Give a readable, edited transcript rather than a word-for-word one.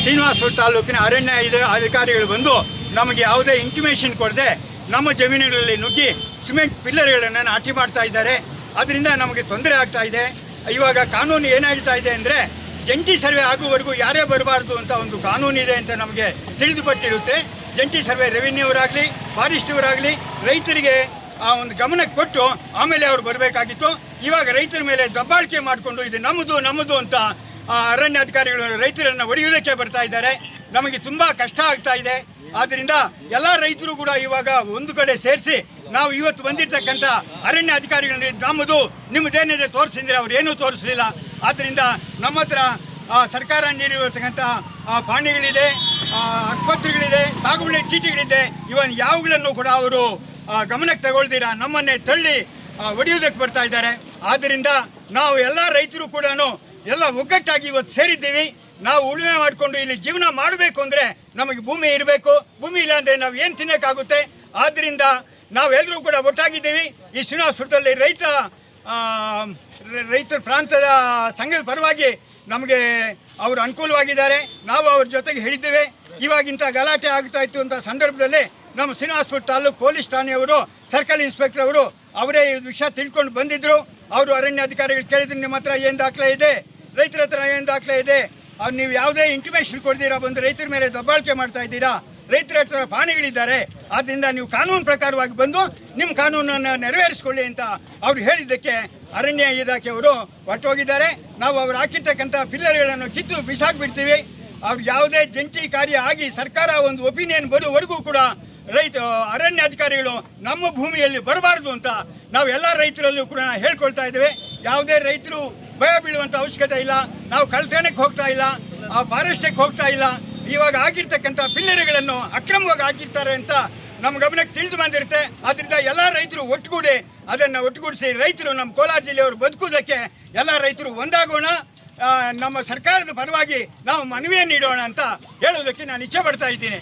ಶ್ರೀನಿವಾಸಪುರ ತಾಲೂಕಿನ ಅರಣ್ಯ ಅಧಿಕಾರಿಗಳು ಬಂದು ನಮಗೆ ಯಾವುದೇ ಇಂಟಿಮೇಷನ್ ಕೊಡದೆ ನಮ್ಮ ಜಮೀನುಗಳಲ್ಲಿ ನುಗ್ಗಿ ಸಿಮೆಂಟ್ ಪಿಲ್ಲರ್ಗಳನ್ನು ನಾಟಿ ಮಾಡ್ತಾ ಇದ್ದಾರೆ. ಅದರಿಂದ ನಮಗೆ ತೊಂದರೆ ಆಗ್ತಾ ಇದೆ. ಇವಾಗ ಕಾನೂನು ಏನು ಹೇಳ್ತಾ ಇದೆ ಅಂದರೆ, ಜಂಟಿ ಸರ್ವೆ ಆಗುವವರೆಗೂ ಯಾರೇ ಬರಬಾರ್ದು ಅಂತ ಒಂದು ಕಾನೂನು ಇದೆ ಅಂತ ನಮಗೆ ತಿಳಿದುಪಟ್ಟಿರುತ್ತೆ. ಜಂಟಿ ಸರ್ವೆ ರೆವಿನ್ಯೂವರಾಗಲಿ, ಫಾರೆಸ್ಟಿವರಾಗಲಿ ರೈತರಿಗೆ ಆ ಒಂದು ಗಮನಕ್ಕೆ ಕೊಟ್ಟು ಆಮೇಲೆ ಅವರು ಬರಬೇಕಾಗಿತ್ತು. ಇವಾಗ ರೈತರ ಮೇಲೆ ದಬ್ಬಾಳಿಕೆ ಮಾಡಿಕೊಂಡು ಇದು ನಮ್ಮದು ಅಂತ ಅರಣ್ಯ ಅಧಿಕಾರಿಗಳು ರೈತರನ್ನು ಹೊಡೆಯುವುದಕ್ಕೆ ಬರ್ತಾ ಇದ್ದಾರೆ. ನಮಗೆ ತುಂಬ ಕಷ್ಟ ಆಗ್ತಾ ಇದೆ. ಆದ್ದರಿಂದ ಎಲ್ಲ ರೈತರು ಕೂಡ ಇವಾಗ ಒಂದು ಕಡೆ ಸೇರಿಸಿ ನಾವು ಇವತ್ತು ಬಂದಿರತಕ್ಕಂಥ ಅರಣ್ಯ ಅಧಿಕಾರಿಗಳು ನಮ್ಮದು ನಿಮ್ಮದೇನಿದೆ ತೋರಿಸಿದ್ರೆ ಅವ್ರು ಏನೂ ತೋರಿಸಲಿಲ್ಲ. ಆದ್ದರಿಂದ ನಮ್ಮ ಹತ್ರ ಸರ್ಕಾರ ನೀಡಿರತಕ್ಕಂಥ ಪಾಣಿಗಳಿದೆ, ಆಸ್ಪತ್ರೆಗಳಿದೆ, ಸಾಗುವಳಿ ಚೀಟಿಗಳಿದೆ. ಇವನ್ ಯಾವುಗಳನ್ನು ಕೂಡ ಅವರು ಗಮನಕ್ಕೆ ತಗೊಳ್ದಿರ ನಮ್ಮನ್ನೇ ತಳ್ಳಿ ಹೊಡೆಯುವುದಕ್ಕೆ ಬರ್ತಾ ಇದ್ದಾರೆ. ಆದ್ದರಿಂದ ನಾವು ಎಲ್ಲ ರೈತರು ಕೂಡ ಎಲ್ಲ ಒಗ್ಗಟ್ಟಾಗಿ ಇವತ್ತು ಸೇರಿದ್ದೀವಿ. ನಾವು ಉಳುಮೆ ಮಾಡಿಕೊಂಡು ಇಲ್ಲಿ ಜೀವನ ಮಾಡಬೇಕು ಅಂದರೆ ನಮಗೆ ಭೂಮಿ ಇರಬೇಕು. ಭೂಮಿ ಇಲ್ಲ ಅಂದರೆ ನಾವು ಏನು ತಿನ್ನೋಕ್ಕಾಗುತ್ತೆ? ಆದ್ದರಿಂದ ನಾವೆಲ್ಲರೂ ಕೂಡ ಒಟ್ಟಾಗಿದ್ದೀವಿ. ಈ ಶ್ರೀನಿವಾಸಪುರದಲ್ಲಿ ರೈತರ ಪ್ರಾಂತದ ಸಂಘದ ಪರವಾಗಿ ನಮಗೆ ಅವರು ಅನುಕೂಲವಾಗಿದ್ದಾರೆ. ನಾವು ಅವ್ರ ಜೊತೆಗೆ ಹೇಳಿದ್ದೇವೆ. ಇವಾಗಿಂಥ ಗಲಾಟೆ ಆಗ್ತಾ ಇತ್ತು ಅಂತ ಸಂದರ್ಭದಲ್ಲಿ ನಮ್ಮ ಶ್ರೀನಿವಾಸಪುರ ತಾಲೂಕು ಪೊಲೀಸ್ ಠಾಣೆಯವರು, ಸರ್ಕಲ್ ಇನ್ಸ್ಪೆಕ್ಟರ್ ಅವರು ಅವರೇ ಈ ವಿಷಯ ತಿಳ್ಕೊಂಡು ಬಂದಿದ್ದರು. ಅವರು ಅರಣ್ಯ ಅಧಿಕಾರಿಗಳು ಕೇಳಿದ್ರು, ನಿಮ್ಮ ಹತ್ರ ಏನು ದಾಖಲೆ ಇದೆ, ರೈತರ ಹತ್ರ ಏನು ದಾಖಲೆ ಇದೆ, ಅವ್ರು ನೀವು ಯಾವುದೇ ಇಂಟಿಮೇಷನ್ ಕೊಡ್ತೀರಾ, ಬಂದು ರೈತರ ಮೇಲೆ ದಬ್ಬಾಳಿಕೆ ಮಾಡ್ತಾ ಇದ್ದೀರಾ, ರೈತರ ಹತ್ರ ಪಾಣಿಗಳಿದ್ದಾರೆ, ಆದ್ದರಿಂದ ನೀವು ಕಾನೂನು ಪ್ರಕಾರವಾಗಿ ಬಂದು ನಿಮ್ಮ ಕಾನೂನನ್ನು ನೆರವೇರಿಸಿಕೊಳ್ಳಿ ಅಂತ ಅವ್ರು ಹೇಳಿದ್ದಕ್ಕೆ ಅರಣ್ಯ ಇಲಾಖೆಯವರು ಹೊರಟೋಗಿದ್ದಾರೆ. ನಾವು ಅವ್ರು ಹಾಕಿರ್ತಕ್ಕಂಥ ಪಿಲ್ಲರ್ಗಳನ್ನು ಕಿತ್ತು ಬಿಸಾಕ್ಬಿಡ್ತೀವಿ. ಅವ್ರು ಯಾವುದೇ ಜಂಟಿ ಕಾರ್ಯ ಆಗಿ ಸರ್ಕಾರ ಒಂದು ಒಪಿನಿಯನ್ ಬರುವವರೆಗೂ ಕೂಡ ಅರಣ್ಯ ಅಧಿಕಾರಿಗಳು ನಮ್ಮ ಭೂಮಿಯಲ್ಲಿ ಬರಬಾರ್ದು ಅಂತ ನಾವು ಎಲ್ಲ ರೈತರಲ್ಲೂ ಕೂಡ ಹೇಳ್ಕೊಳ್ತಾ ಇದ್ದೇವೆ. ಯಾವುದೇ ರೈತರು ಭಯ ಬೀಳುವಂಥ ಅವಶ್ಯಕತೆ ಇಲ್ಲ. ನಾವು ಕಳ್ತನಕ್ಕೆ ಹೋಗ್ತಾ ಇಲ್ಲ, ಫಾರೆಸ್ಟಿಗೆ ಹೋಗ್ತಾ ಇಲ್ಲ. ಇವಾಗ ಆಗಿರ್ತಕ್ಕಂಥ ಪಿಲ್ಲರ್ಗಳನ್ನು ಅಕ್ರಮವಾಗಿ ಹಾಕಿರ್ತಾರೆ ಅಂತ ನಮ್ಮ ಗಮನಕ್ಕೆ ತಿಳಿದು ಬಂದಿರುತ್ತೆ. ಆದ್ದರಿಂದ ಎಲ್ಲ ರೈತರು ಅದನ್ನು ಒಟ್ಟುಗೂಡಿಸಿ ರೈತರು ನಮ್ಮ ಕೋಲಾರ ಜಿಲ್ಲೆಯವರು ಬದುಕುವುದಕ್ಕೆ ಎಲ್ಲ ರೈತರು ಒಂದಾಗೋಣ. ನಮ್ಮ ಸರ್ಕಾರದ ಪರವಾಗಿ ನಾವು ಮನವಿಯನ್ನು ನೀಡೋಣ ಅಂತ ಹೇಳೋದಕ್ಕೆ ನಾನು ಇಚ್ಛೆ ಪಡ್ತಾ ಇದ್ದೀನಿ.